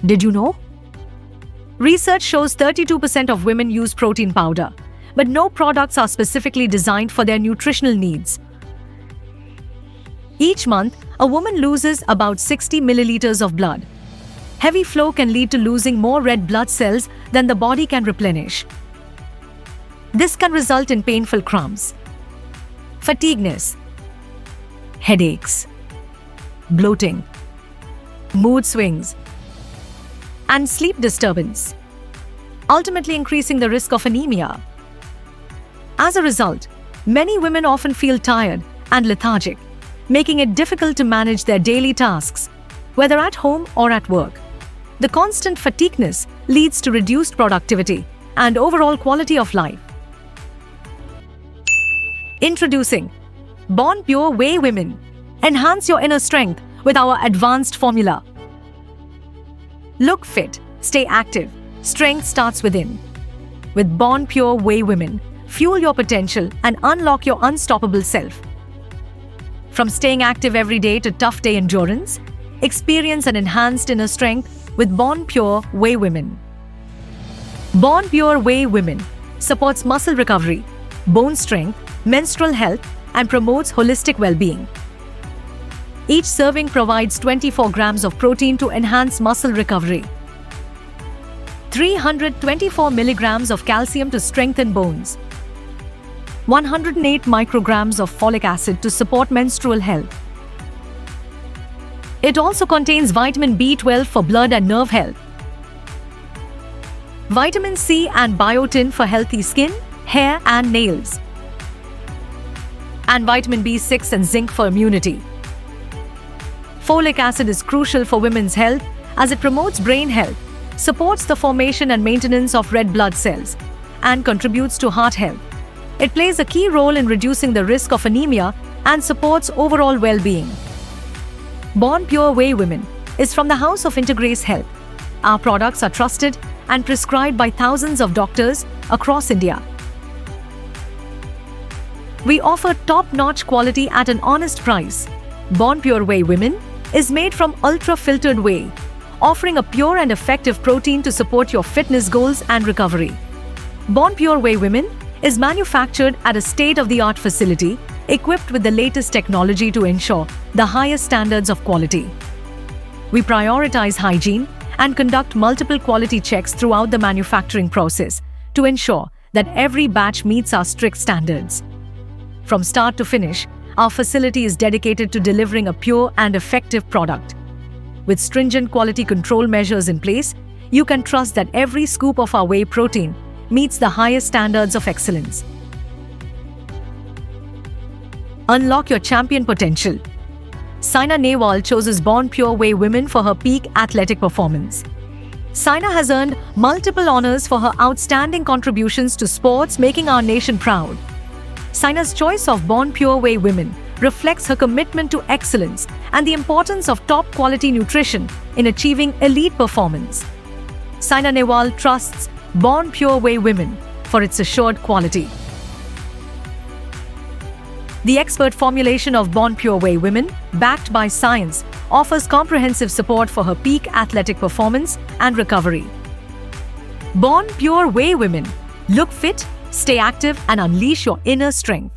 Did you know? Research shows 32% of women use protein powder, but no products are specifically designed for their nutritional needs. Each month, a woman loses about 60 milliliters of blood. Heavy flow can lead to losing more red blood cells than the body can replenish. This can result in painful cramps, fatigueness, headaches, bloating, mood swings, and sleep disturbance, ultimately increasing the risk of anemia. As a result, many women often feel tired and lethargic, making it difficult to manage their daily tasks, whether at home or at work. The constant fatigueness leads to reduced productivity and overall quality of life. Introducing Born Pure Whey Women. Enhance your inner strength with our advanced formula. Look fit, stay active. Strength starts within. With Born Pure Whey Women, fuel your potential and unlock your unstoppable self. From staying active every day to tough day endurance, experience an enhanced inner strength with Born Pure Whey Women. Born Pure Whey Women supports muscle recovery, bone strength, menstrual health, and promotes holistic well-being. Each serving provides 24 grams of protein to enhance muscle recovery, 324 milligrams of calcium to strengthen bones, 108 micrograms of folic acid to support menstrual health. It also contains vitamin B12 for blood and nerve health, vitamin C and biotin for healthy skin, hair, and nails, and vitamin B6 and zinc for immunity. Folic acid is crucial for women's health as it promotes brain health, supports the formation and maintenance of red blood cells, and contributes to heart health. It plays a key role in reducing the risk of anemia and supports overall well-being. Born Pure Whey Women is from the House of Integrace Health. Our products are trusted and prescribed by thousands of doctors across India. We offer top-notch quality at an honest price. Born Pure Whey Women is made from ultra-filtered whey, offering a pure and effective protein to support your fitness goals and recovery. Born Pure Whey Women is manufactured at a state-of-the-art facility equipped with the latest technology to ensure the highest standards of quality. We prioritize hygiene and conduct multiple quality checks throughout the manufacturing process to ensure that every batch meets our strict standards. From start to finish, our facility is dedicated to delivering a pure and effective product. With stringent quality control measures in place, you can trust that every scoop of our whey protein meets the highest standards of excellence. Unlock your champion potential. Saina Nehwal chooses Born Pure Whey Women for her peak athletic performance. Saina has earned multiple honors for her outstanding contributions to sports, making our nation proud. Saina's choice of Born Pure Whey Women reflects her commitment to excellence and the importance of top-quality nutrition in achieving elite performance. Saina Nehwal trusts Born Pure Whey Women for its assured quality. The expert formulation of Born Pure Whey Women, backed by science, offers comprehensive support for her peak athletic performance and recovery. Born Pure Whey Women. Look fit, stay active, and unleash your inner strength.